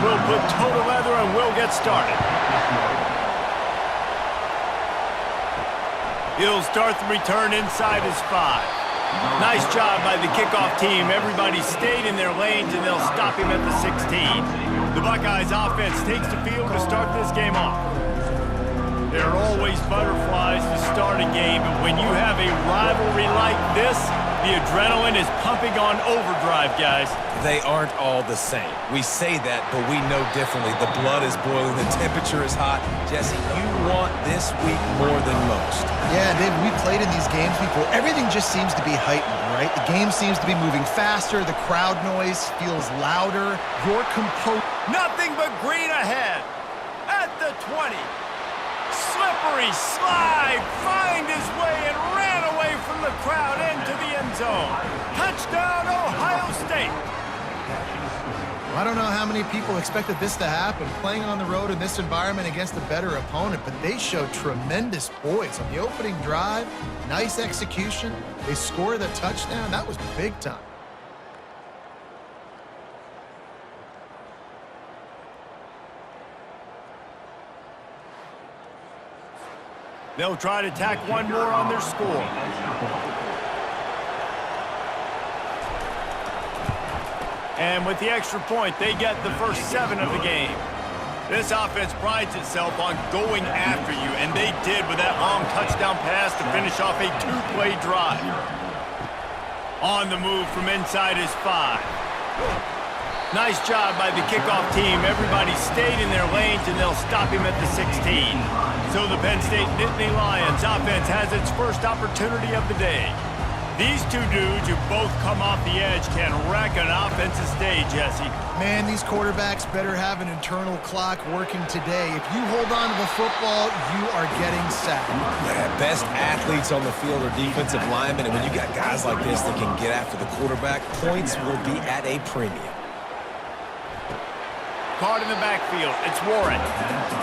will put toe to leather and we'll get started. He'll start the return inside his 5. Nice job by the kickoff team. Everybody stayed in their lanes, and they'll stop him at the 16. The Buckeyes offense takes the field to start this game off. There are always butterflies to start a game, but when you have a rivalry like this, the adrenaline is pumping on overdrive, guys. They aren't all the same. We say that, but we know differently. The blood is boiling. The temperature is hot. Jesse, you want this week more than most. Yeah, David, we played in these games before. Everything just seems to be heightened, right? The game seems to be moving faster. The crowd noise feels louder. Your composure. Nothing but green ahead. At the 20. Slippery slide. Find his way and ran away from the crowd into the end zone. Touchdown, Ohio State. I don't know how many people expected this to happen, playing on the road in this environment against a better opponent, but they showed tremendous poise on the opening drive. Nice execution. They scored the touchdown. That was big time. They'll try to tack one more on their score. And with the extra point, they get the first 7 of the game. This offense prides itself on going after you, and they did with that long touchdown pass to finish off a 2-play drive. On the move from inside his 5. Nice job by the kickoff team. Everybody stayed in their lanes, and they'll stop him at the 16. So the Penn State Nittany Lions offense has its first opportunity of the day. These two dudes who both come off the edge can wreck an offensive stage, Jesse. Man, these quarterbacks better have an internal clock working today. If you hold on to the football, you are getting sacked. Yeah, best athletes on the field are defensive linemen, and when you got guys like this that can get after the quarterback, points will be at a premium. Caught in the backfield, it's Warren.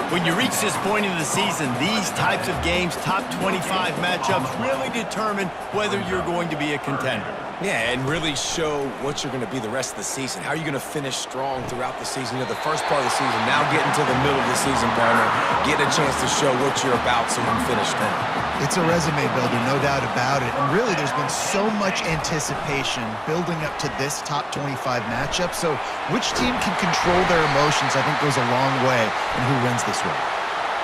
When you reach this point in the season, these types of games, top 25 matchups, really determine whether you're going to be a contender. Yeah, and really show what you're going to be the rest of the season. How are you going to finish strong throughout the season? You know, the first part of the season, now getting to the middle of the season, partner, getting a chance to show what you're about so you can finish strong. It's a resume builder, no doubt about it. And really, there's been so much anticipation building up to this top 25 matchup. So which team can control their emotions, I think, goes a long way in who wins this one.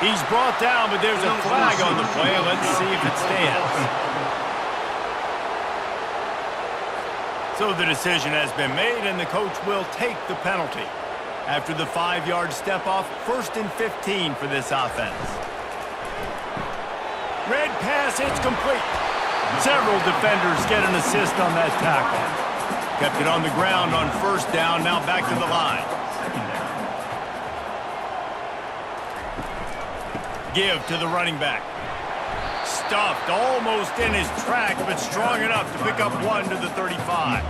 He's brought down, but there's a flag on the play. Let's see if it stands. So the decision has been made, and the coach will take the penalty. After the 5-yard step-off, 1st and 15 for this offense. Red pass, it's complete. Several defenders get an assist on that tackle. Kept it on the ground on 1st down, now back to the line. Give to the running back. Stuffed almost in his track, but strong enough to pick up 1 to the 35.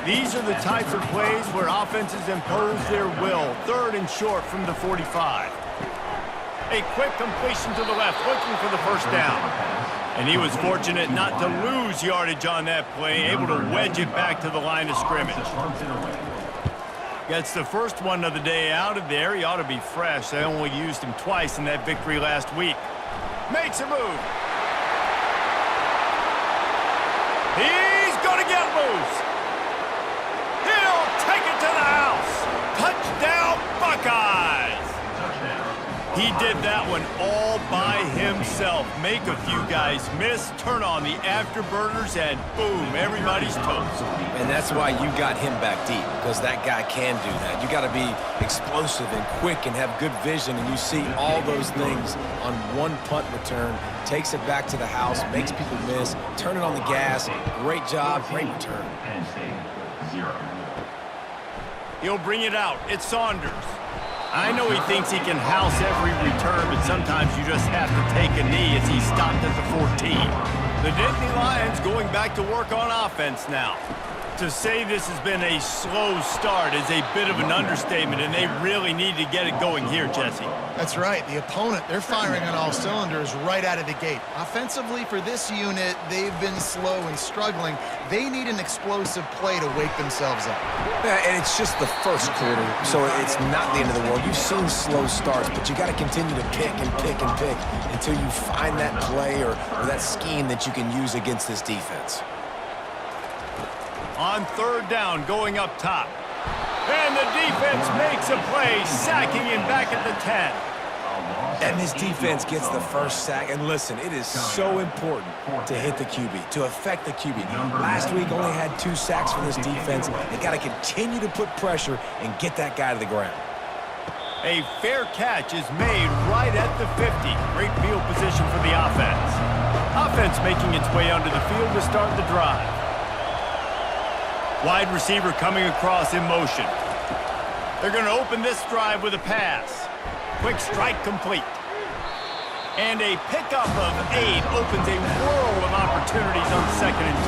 These are the types of plays where offenses impose their will. 3rd and short from the 45. A quick completion to the left, looking for the 1st down. And he was fortunate not to lose yardage on that play, able to wedge it back to the line of scrimmage. Gets the first one of the day out of there. He ought to be fresh. They only used him twice in that victory last week. Makes a move. He's going to get loose. He'll take it to the house. Touchdown, Buckeyes. He did that one all by himself. Make a few guys miss, turn on the afterburners, and boom, everybody's toast. And that's why you got him back deep, because that guy can do that. You got to be explosive and quick and have good vision, and you see all those things on one punt return. Takes it back to the house, makes people miss, turn it on the gas. Great job, great return. He'll bring it out. It's Saunders. I know he thinks he can house every return, but sometimes you just have to take a knee as he stopped at the 14. The Nittany Lions going back to work on offense now. To say this has been a slow start is a bit of an understatement, and they really need to get it going here, Jesse. That's right. The opponent, they're firing on all cylinders right out of the gate. Offensively, for this unit, they've been slow and struggling. They need an explosive play to wake themselves up. Yeah, and it's just the first quarter, so it's not the end of the world. You've seen slow starts, but you got to continue to pick and pick and pick until you find that play or that scheme that you can use against this defense. On third down, going up top. And the defense makes a play, sacking him back at the 10. And this defense gets the first sack. And listen, it is so important to hit the QB, to affect the QB. Last week only had 2 sacks for this defense. They got to continue to put pressure and get that guy to the ground. A fair catch is made right at the 50. Great field position for the offense. Offense making its way onto the field to start the drive. Wide receiver coming across in motion. They're going to open this drive with a pass. Quick strike complete. And a pickup of 8 opens a world of opportunities on 2nd and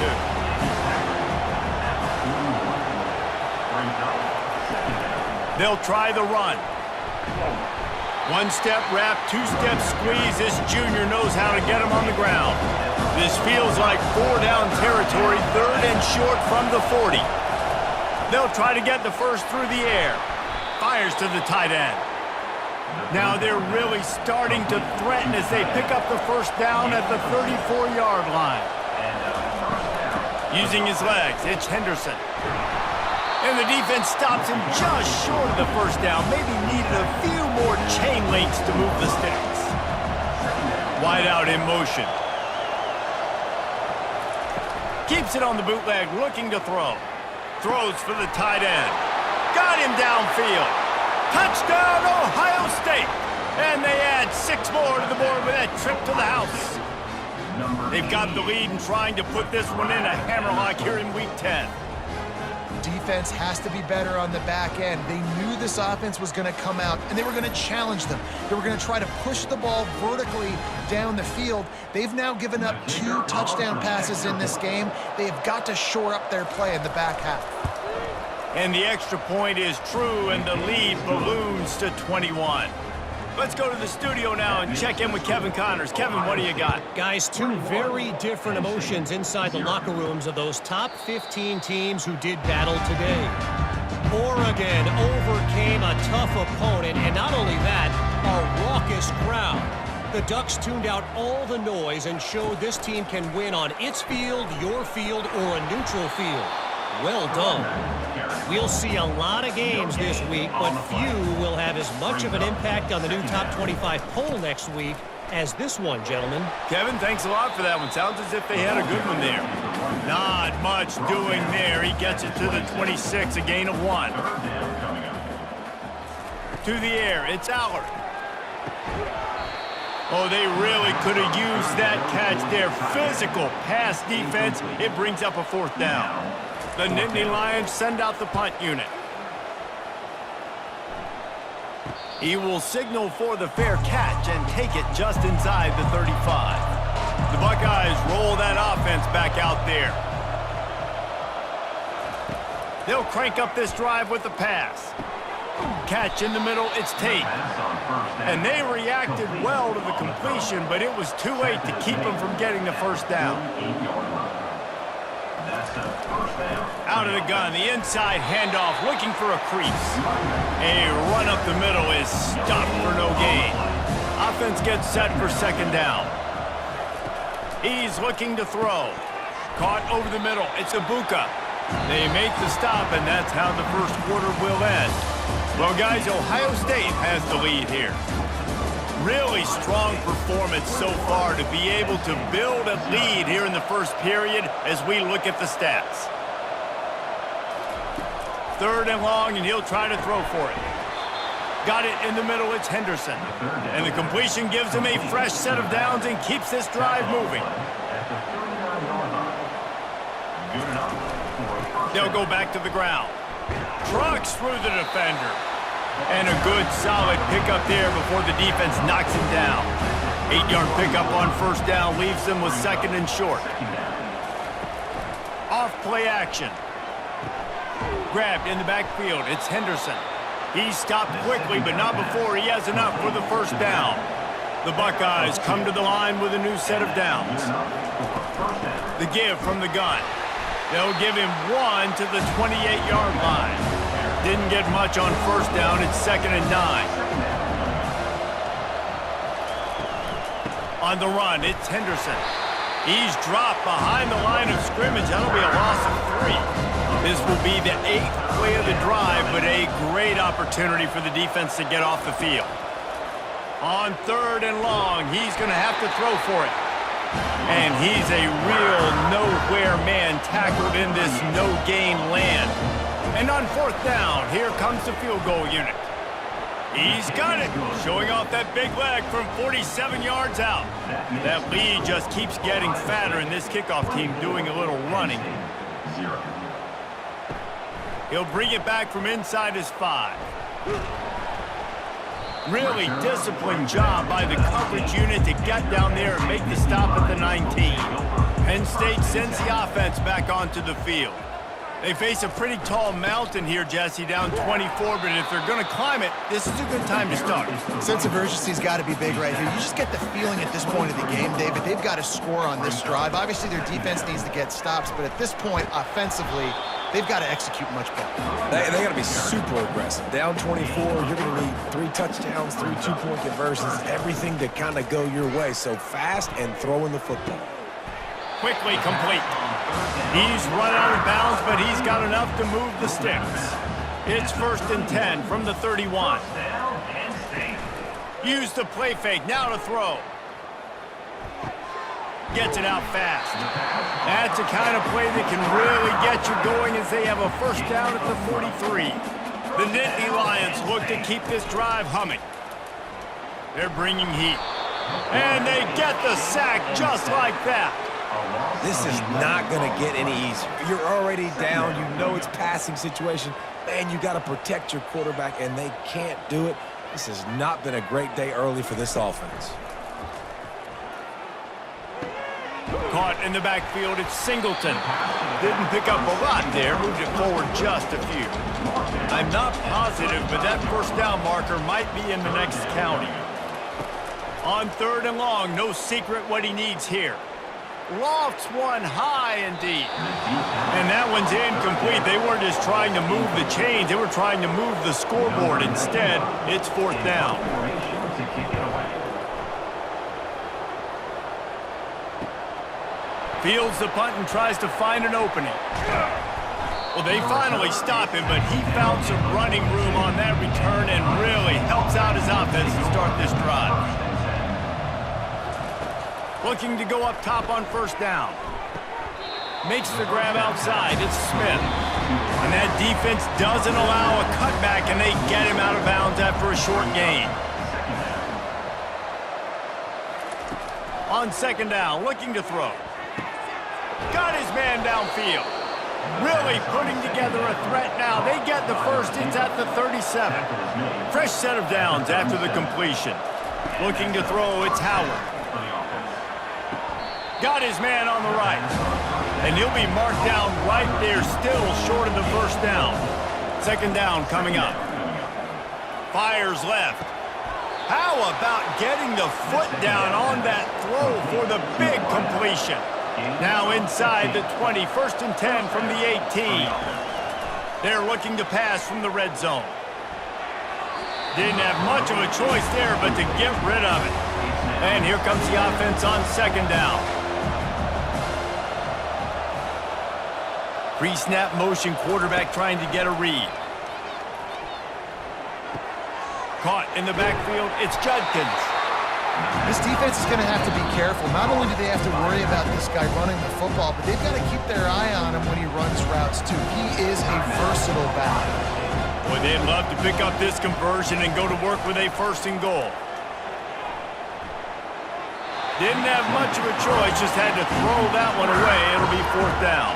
2. They'll try the run. 1-step wrap, 2-step squeeze. This junior knows how to get him on the ground. This feels like 4-down territory, 3rd and short from the 40. They'll try to get the first through the air. Fires to the tight end. Now they're really starting to threaten as they pick up the first down at the 34-yard line. Using his legs, it's Henderson. And the defense stops him just short of the first down. Maybe needed a few more chain links to move the sticks. Wide out in motion. Keeps it on the bootleg, looking to throw. Throws for the tight end. Got him downfield. Touchdown, Ohio State. And they add 6 more to the board with that trip to the house. They've got the lead and trying to put this one in a hammerlock here in Week 10. Defense has to be better on the back end. They knew this offense was going to come out, and they were going to challenge them. They were going to try to push the ball vertically down the field. They've now given up 2 touchdown passes in this game. They have got to shore up their play in the back half. And the extra point is true, and the lead balloons to 21. Let's go to the studio now and check in with Kevin Connors. Kevin, what do you got? Guys, 2 very different emotions inside the locker rooms of those top 15 teams who did battle today. Oregon overcame a tough opponent, and not only that, a raucous crowd. The Ducks tuned out all the noise and showed this team can win on its field, your field, or a neutral field. Well done. We'll see a lot of games this week, but few will have as much of an impact on the new top 25 poll next week as this one, gentlemen. Kevin, thanks a lot for that one. Sounds as if they had a good one there. Not much doing there. He gets it to the 26, a gain of 1. To the air, it's Allard. Oh, they really could have used that catch there. Physical pass defense. It brings up a 4th down. The Nittany Lions send out the punt unit. He will signal for the fair catch and take it just inside the 35. The Buckeyes roll that offense back out there. They'll crank up this drive with the pass. Catch in the middle, it's Tate. And they reacted well to the completion, but it was too late to keep them from getting the first down. Out of the gun, the inside handoff, looking for a crease. A run up the middle is stopped for no gain. Offense gets set for 2nd down. He's looking to throw. Caught over the middle, it's Ibuka. They make the stop, and that's how the first quarter will end. Well, guys, Ohio State has the lead here. Really strong performance so far to be able to build a lead here in the first period as we look at the stats. 3rd and long, and he'll try to throw for it. Got it in the middle, it's Henderson. And the completion gives him a fresh set of downs and keeps this drive moving. They'll go back to the ground. Trucks through the defender. And a good, solid pickup there before the defense knocks him down. 8-yard pickup on 1st down leaves them with 2nd and short. Off play action. Grabbed in the backfield. It's Henderson. He stopped quickly, but not before he has enough for the first down. The Buckeyes come to the line with a new set of downs. The give from the gun. They'll give him one to the 28-yard line. Didn't get much on first down. It's 2nd and 9. On the run, it's Henderson. He's dropped behind the line of scrimmage. That'll be a loss of 3. This will be the 8th play of the drive, but a great opportunity for the defense to get off the field. On 3rd and long, he's going to have to throw for it. And he's a real nowhere man tackled in this no-gain land. And on 4th down, here comes the field goal unit. He's got it, showing off that big leg from 47 yards out. That lead just keeps getting fatter, and this kickoff team doing a little running. He'll bring it back from inside his 5. Really disciplined job by the coverage unit to get down there and make the stop at the 19. Penn State sends the offense back onto the field. They face a pretty tall mountain here, Jesse, down 24, but if they're going to climb it, this is a good time to start. Sense of urgency's got to be big right here. You just get the feeling at this point of the game, David, they've got to score on this drive. Obviously, their defense needs to get stops, but at this point, offensively, they've got to execute much better. They got to be super aggressive. Down 24, you're going to need 3 touchdowns, 3 two-point conversions, everything to kind of go your way. So fast and throwing the football. Quickly complete. He's run out of bounds, but he's got enough to move the sticks. It's 1st and 10 from the 31. Use the play fake, now to throw. Gets it out fast. That's the kind of play that can really get you going as they have a first down at the 43. The Nittany Lions look to keep this drive humming. They're bringing heat. And they get the sack just like that. This is not going to get any easier. You're already down. You know it's passing situation. Man, you got to protect your quarterback, and they can't do it. This has not been a great day early for this offense. Caught in the backfield, it's Singleton. Didn't pick up a lot there, moved it forward just a few. I'm not positive, but that first down marker might be in the next county. On 3rd and long, no secret what he needs here. Lofts one high and deep. And that one's incomplete. They weren't just trying to move the chains, they were trying to move the scoreboard. Instead, it's 4th down. Fields the punt and tries to find an opening. Well, they finally stop him, but he found some running room on that return and really helps out his offense to start this drive. Looking to go up top on 1st down. Makes the grab outside. It's Smith. And that defense doesn't allow a cutback, and they get him out of bounds after a short gain. On 2nd down, looking to throw. Got his man downfield. Really putting together a threat now. They get the first. It's at the 37. Fresh set of downs after the completion. Looking to throw, it's Howard. Got his man on the right. And he'll be marked down right there, still short of the first down. 2nd down coming up. Fires left. How about getting the foot down on that throw for the big completion? Now inside the 20, 1st and 10 from the 18. They're looking to pass from the red zone. Didn't have much of a choice there, but to get rid of it. And here comes the offense on 2nd down. Pre-snap motion, quarterback trying to get a read. Caught in the backfield, it's Judkins. This defense is going to have to be careful. Not only do they have to worry about this guy running the football, but they've got to keep their eye on him when he runs routes, too. He is a versatile back. Boy, they'd love to pick up this conversion and go to work with a 1st and goal. Didn't have much of a choice, just had to throw that one away. It'll be 4th down.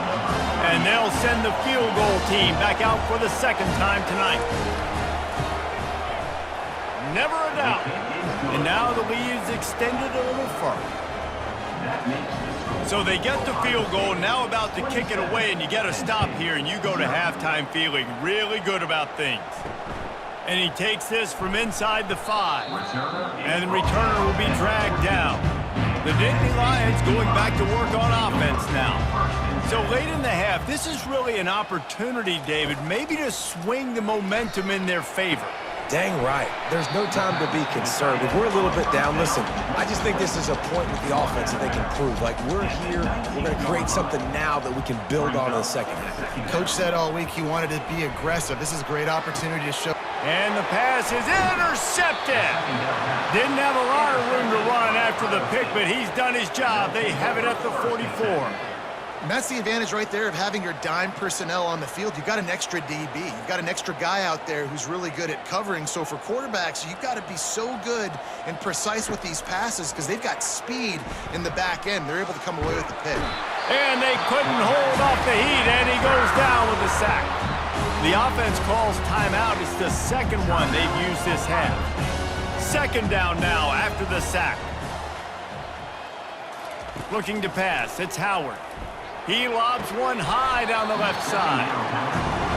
And they'll send the field goal team back out for the 2nd time tonight. Never a doubt. And now the lead is extended a little further. So they get the field goal, now about to kick it away, and you get a stop here, and you go to halftime feeling really good about things. And he takes this from inside the 5. And the returner will be dragged down. The Nittany Lions going back to work on offense now. So late in the half, this is really an opportunity, David, maybe to swing the momentum in their favor. Dang right. There's no time to be concerned. If we're a little bit down, listen, I just think this is a point with the offense that they can prove. Like, we're here, we're going to create something now that we can build on in the second half. Coach said all week he wanted to be aggressive. This is a great opportunity to show. And the pass is intercepted. Didn't have a lot of room to run after the pick, but he's done his job. They have it at the 44. And that's the advantage right there of having your dime personnel on the field. You've got an extra DB. You've got an extra guy out there who's really good at covering. So for quarterbacks, you've got to be so good and precise with these passes because they've got speed in the back end. They're able to come away with the pick. And they couldn't hold off the heat, and he goes down with a sack. The offense calls timeout. It's the second one they've used this half. Second down now after the sack. Looking to pass. It's Howard. He lobs one high down the left side.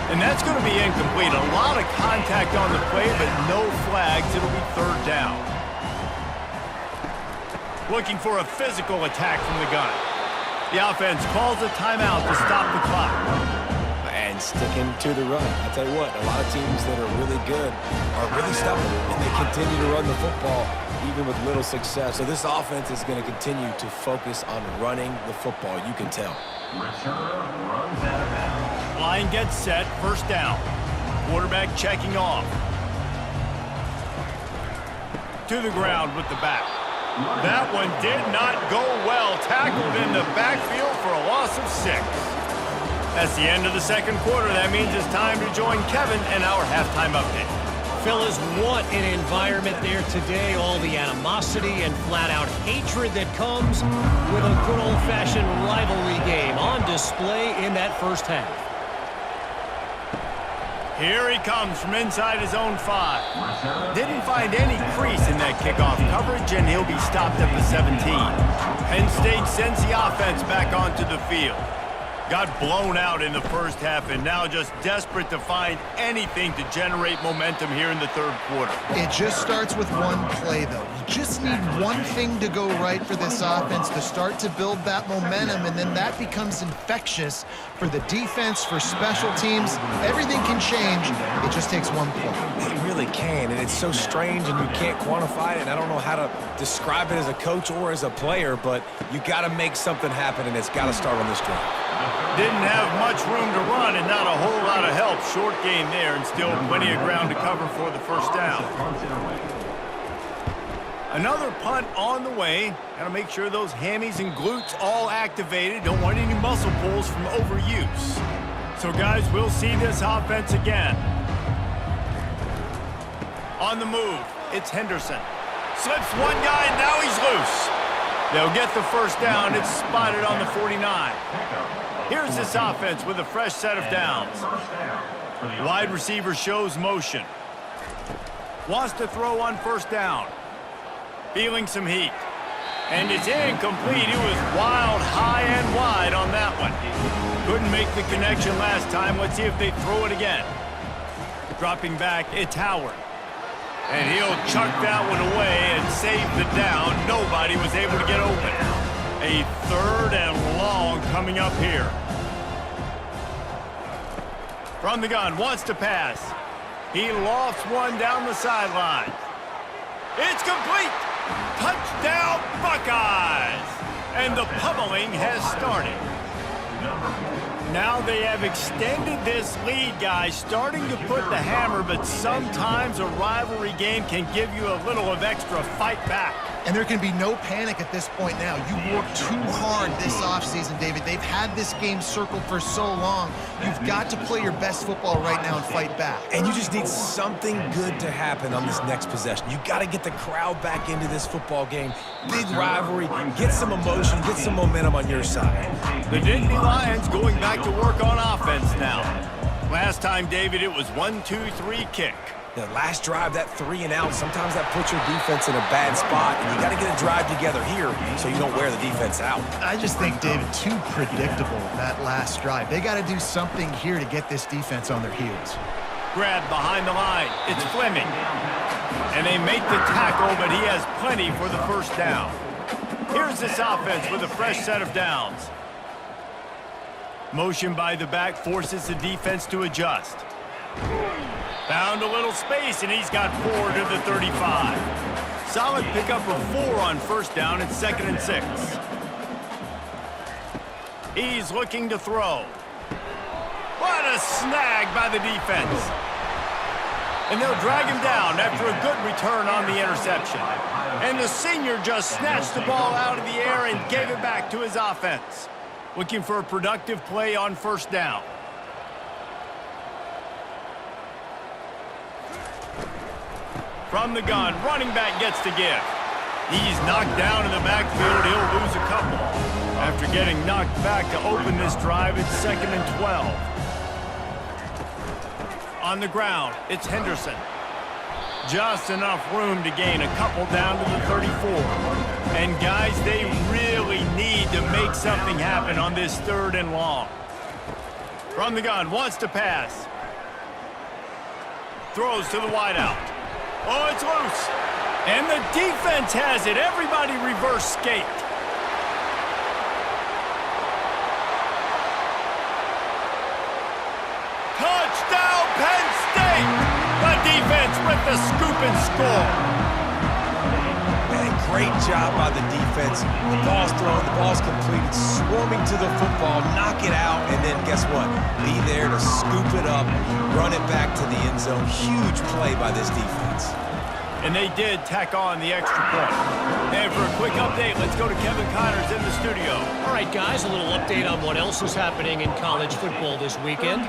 And that's going to be incomplete. A lot of contact on the play, but no flags. It'll be third down. Looking for a physical attack from the gun. The offense calls a timeout to stop the clock. And sticking to the run. I'll tell you what, a lot of teams that are really good are really stubborn, and they continue to run the football even with little success. So this offense is going to continue to focus on running the football. You can tell. Line gets set, first down. Quarterback checking off. To the ground with the back. That one did not go well. Tackled in the backfield for a loss of 6. That's the end of the second quarter. That means it's time to join Kevin and our halftime update. Fellas, what an environment there today. All the animosity and flat-out hatred that comes with a good old-fashioned rivalry game on display in that first half. Here he comes from inside his own 5. Didn't find any crease in that kickoff coverage, and he'll be stopped at the 17. Penn State sends the offense back onto the field. Got blown out in the first half and now just desperate to find anything to generate momentum here in the third quarter. It just starts with one play, though. You just need one thing to go right for this offense to start to build that momentum, and then that becomes infectious for the defense, for special teams. Everything can change. It just takes one play. It really can, and it's so strange, and you can't quantify it, and I don't know how to describe it as a coach or as a player, but you got to make something happen, and it's got to start on this drive. Didn't have much room to run and not a whole lot of help. Short game there and still plenty of ground to cover for the first down. Another punt on the way. Got to make sure those hammies and glutes all activated. Don't want any muscle pulls from overuse. So, guys, we'll see this offense again. On the move, it's Henderson. Slips one guy, and now he's loose. They'll get the first down. It's spotted on the 49. Here's this offense with a fresh set of downs. Wide receiver shows motion. Wants to throw on first down. Feeling some heat. And it's incomplete. It was wild, high and wide on that one. Couldn't make the connection last time. Let's see if they throw it again. Dropping back, it's Howard. And he'll chuck that one away and save the down. Nobody was able to get open. A third and long coming up here. From the gun, wants to pass. He lofts one down the sideline. It's complete. Touchdown, Buckeyes. And the pummeling has started. Now they have extended this lead, guys, starting to put the hammer, but sometimes a rivalry game can give you a little of extra fight back. And there can be no panic at this point now. You worked too hard this offseason, David. They've had this game circled for so long. You've got to play your best football right now and fight back. And you just need something good to happen on this next possession. You got to get the crowd back into this football game. Big rivalry. Get some emotion. Get some momentum on your side. The Nittany Lions going back to work on offense now. Last time, David, it was 1-2-3 kick. The last drive, that 3 and out, sometimes that puts your defense in a bad spot, and you got to get a drive together here so you don't wear the defense out. I just think, David, too predictable, that last drive. They got to do something here to get this defense on their heels. Grab behind the line. It's Fleming. And they make the tackle, but he has plenty for the first down. Here's this offense with a fresh set of downs. Motion by the back forces the defense to adjust. Found a little space, and he's got 4 to the 35. Solid pickup of 4 on first down and 2nd and 6. He's looking to throw. What a snag by the defense. And they'll drag him down after a good return on the interception. And the senior just snatched the ball out of the air and gave it back to his offense. Looking for a productive play on first down. From the gun, running back gets to give. He's knocked down in the backfield. He'll lose a couple. After getting knocked back to open this drive, it's 2nd and 12. On the ground, it's Henderson. Just enough room to gain a couple down to the 34. And guys, they really need to make something happen on this 3rd and long. From the gun, wants to pass. Throws to the wideout. Oh, it's loose. And the defense has it. Everybody reverse skate. Touchdown, Penn State! The defense with the scoop and score. Man, great job by the defense. The ball's thrown, the ball's completed, swarming to the football, knock it out, and then guess what? Be there to scoop it up, run it back to the end zone. Huge play by this defense. And they did tack on the extra point. And for a quick update, let's go to Kevin Connors in the studio. All right, guys, a little update on what else is happening in college football this weekend.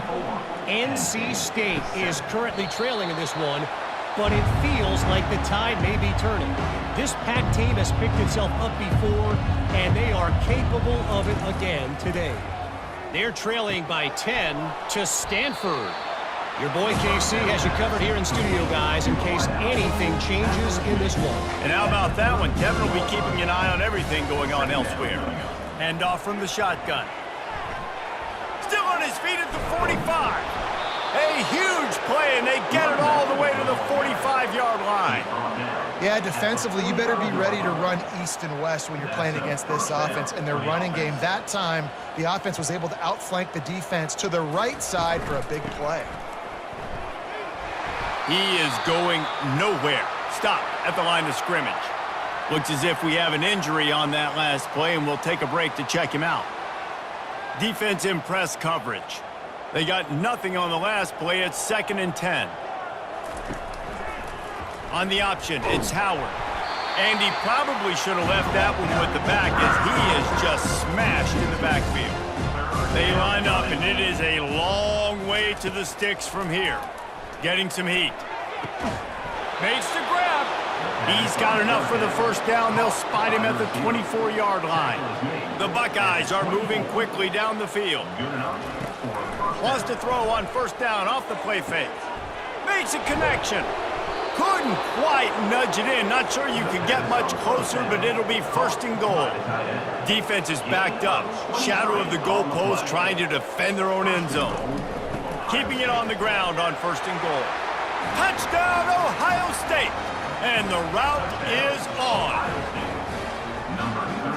NC State is currently trailing in this one, but it feels like the tide may be turning. This Pac team has picked itself up before, and they are capable of it again today. They're trailing by 10 to Stanford. Your boy KC has you covered here in studio, guys, in case anything changes in this one. And how about that one? Kevin will be keeping an eye on everything going on elsewhere. Hand off from the shotgun. Still on his feet at the 45. A huge play, and they get it all the way to the 45-yard line. Yeah, defensively, you better be ready to run east and west when you're playing against this offense and their running game. That time, the offense was able to outflank the defense to the right side for a big play. He is going nowhere. Stop at the line of scrimmage. Looks as if we have an injury on that last play, and we'll take a break to check him out. Defense in press coverage. They got nothing on the last play. It's 2nd and 10. On the option, it's Howard. And he probably should have left that one with the back, as he is just smashed in the backfield. They line up, and it is a long way to the sticks from here. Getting some heat. Makes the grab. He's got enough for the first down. They'll spot him at the 24-yard line. The Buckeyes are moving quickly down the field. Wants to throw on first down off the play fake. Makes a connection. Couldn't quite nudge it in. Not sure you could get much closer, but it'll be 1st and goal. Defense is backed up. Shadow of the goalpost trying to defend their own end zone. Keeping it on the ground on 1st and goal. Touchdown, Ohio State! And the route is on.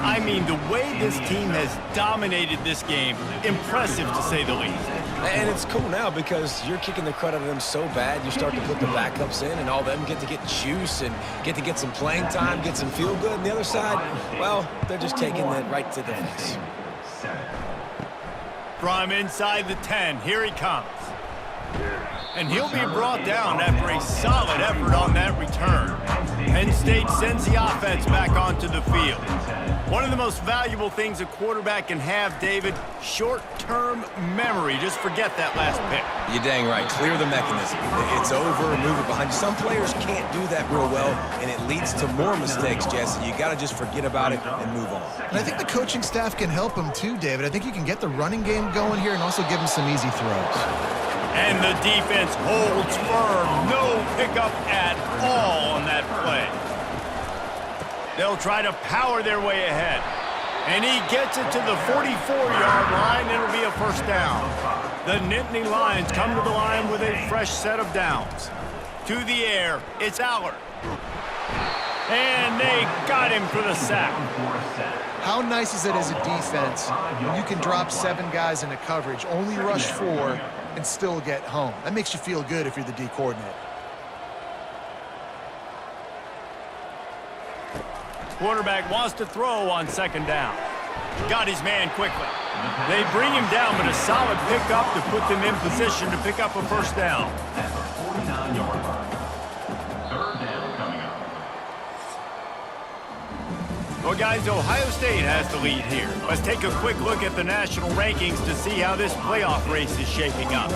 I mean, the way this team has dominated this game, impressive to say the least. And it's cool now because you're kicking the crud out of them so bad, you start to put the backups in, and all of them get to get juice and get to get some playing time, get some feel good. And the other side, well, they're just taking that right to the face. From inside the 10, here he comes. And he'll be brought down after a solid effort on that return. Penn State sends the offense back onto the field. One of the most valuable things a quarterback can have, David, short-term memory. Just forget that last pick. You're dang right. Clear the mechanism. It's over and move it behind you. Some players can't do that real well, and it leads to more mistakes, Jesse. You got to just forget about it and move on. And I think the coaching staff can help him too, David. I think you can get the running game going here and also give him some easy throws. And the defense holds firm. No pickup at all on that play. They'll try to power their way ahead. And he gets it to the 44-yard line. It'll be a first down. The Nittany Lions come to the line with a fresh set of downs. To the air, it's Allard. And they got him for the sack. How nice is it as a defense when you can drop 7 guys into coverage, only rush 4, and still get home? That makes you feel good if you're the D coordinator. Quarterback wants to throw on second down. Got his man quickly. They bring him down, but a solid pickup to put them in position to pick up a first down. At the 49-yard line. Third down coming up. Well, guys, Ohio State has the lead here. Let's take a quick look at the national rankings to see how this playoff race is shaping up.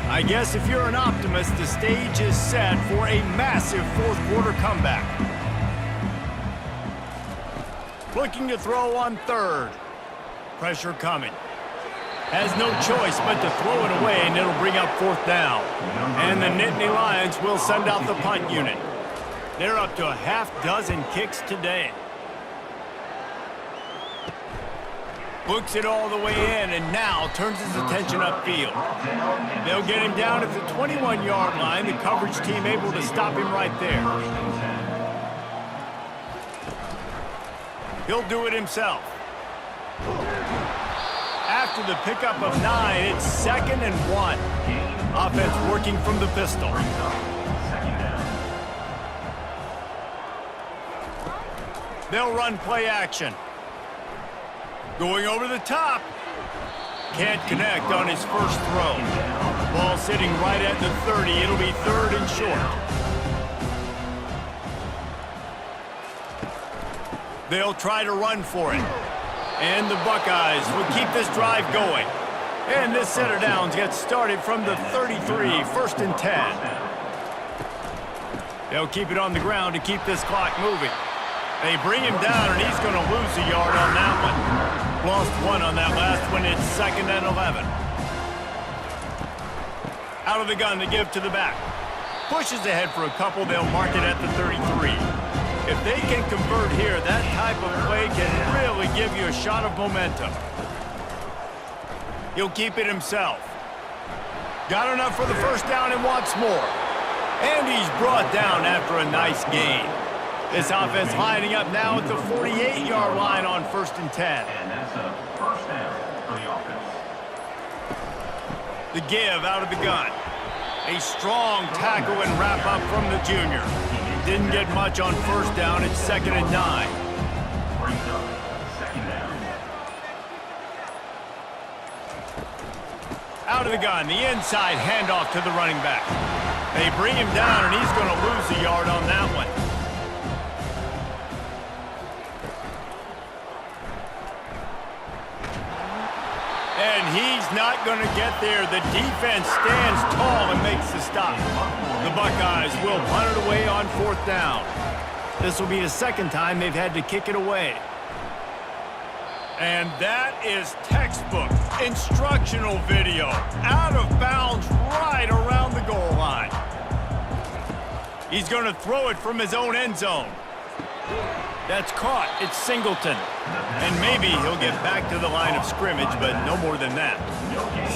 I guess if you're an optimist, the stage is set for a massive fourth-quarter comeback. Looking to throw on third. Pressure coming. Has no choice but to throw it away, and it'll bring up fourth down. And the Nittany Lions will send out the punt unit. They're up to a half-dozen kicks today. Looks it all the way in, and now turns his attention upfield. They'll get him down at the 21-yard line. The coverage team able to stop him right there. He'll do it himself. After the pickup of 9, it's 2nd and 1. Offense working from the pistol. They'll run play action. Going over the top. Can't connect on his first throw. Ball sitting right at the 30. It'll be 3rd and short. They'll try to run for it. And the Buckeyes will keep this drive going. And this set of downs gets started from the 33, 1st and 10. They'll keep it on the ground to keep this clock moving. They bring him down, and he's going to lose a yard on that one. Lost 1 on that last one. It's 2nd and 11. Out of the gun to give to the back. Pushes ahead for a couple. They'll mark it at the 33. If they can convert here, that type of play can really give you a shot of momentum. He'll keep it himself. Got enough for the first down and wants more. And he's brought down after a nice gain. This offense lining up now at the 48-yard line on 1st and 10. And that's a first down for the offense. The give out of the gun. A strong tackle and wrap up from the junior. Didn't get much on first down. It's 2nd and 9. Brings up second down. Out of the gun, the inside handoff to the running back. They bring him down, and he's going to lose a yard on that one. And he's not going to get there. The defense stands tall and makes the stop. The Buckeyes will punt it away on 4th down. This will be the 2nd time they've had to kick it away. And that is textbook instructional video. Out of bounds right around the goal line. He's going to throw it from his own end zone. That's caught. It's Singleton. And maybe he'll get back to the line of scrimmage, but no more than that.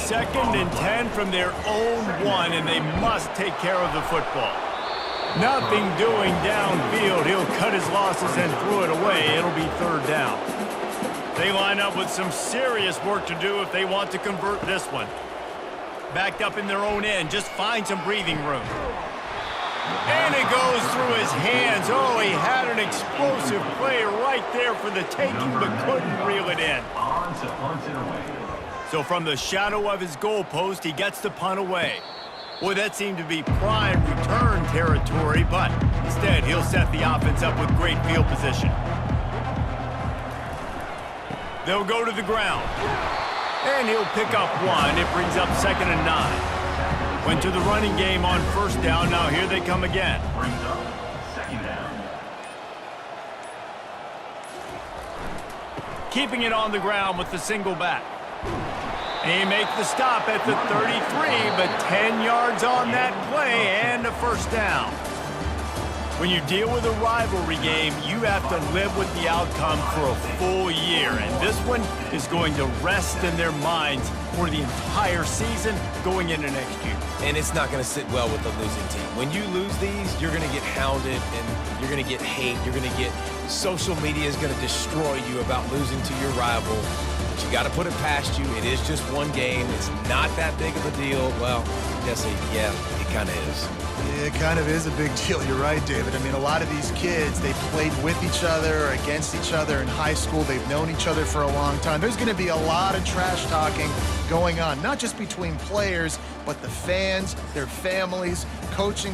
2nd and 10 from their own 1, and they must take care of the football. Nothing doing downfield. He'll cut his losses and throw it away. It'll be 3rd down. They line up with some serious work to do if they want to convert this one. Backed up in their own end. Just find some breathing room. And it goes through his hands. Oh, he had an explosive play right there for the taking, but couldn't reel it in. So from the shadow of his goalpost, he gets the punt away. Boy, that seemed to be prime return territory, but instead he'll set the offense up with great field position. They'll go to the ground. And he'll pick up 1. It brings up 2nd and 9. Went to the running game on 1st down. Now here they come again. Brings up second down. keeping it on the ground with the single back. He makes the stop at the 33, but 10 yards on that play and a first down. When you deal with a rivalry game, you have to live with the outcome for a full year, and this one is going to rest in their minds for the entire season going into next year. And it's not going to sit well with a losing team. When you lose these, you're going to get hounded, and you're going to get hate. You're going to get social media is going to destroy you about losing to your rival. But you got to put it past you. It is just one game. It's not that big of a deal. Well, Jesse, yeah, it kind of is. It kind of is a big deal. You're right, David. I mean, a lot of these kids, they played with each other or against each other in high school. They've known each other for a long time. There's going to be a lot of trash talking going on, not just between players, but the fans, their families, coaching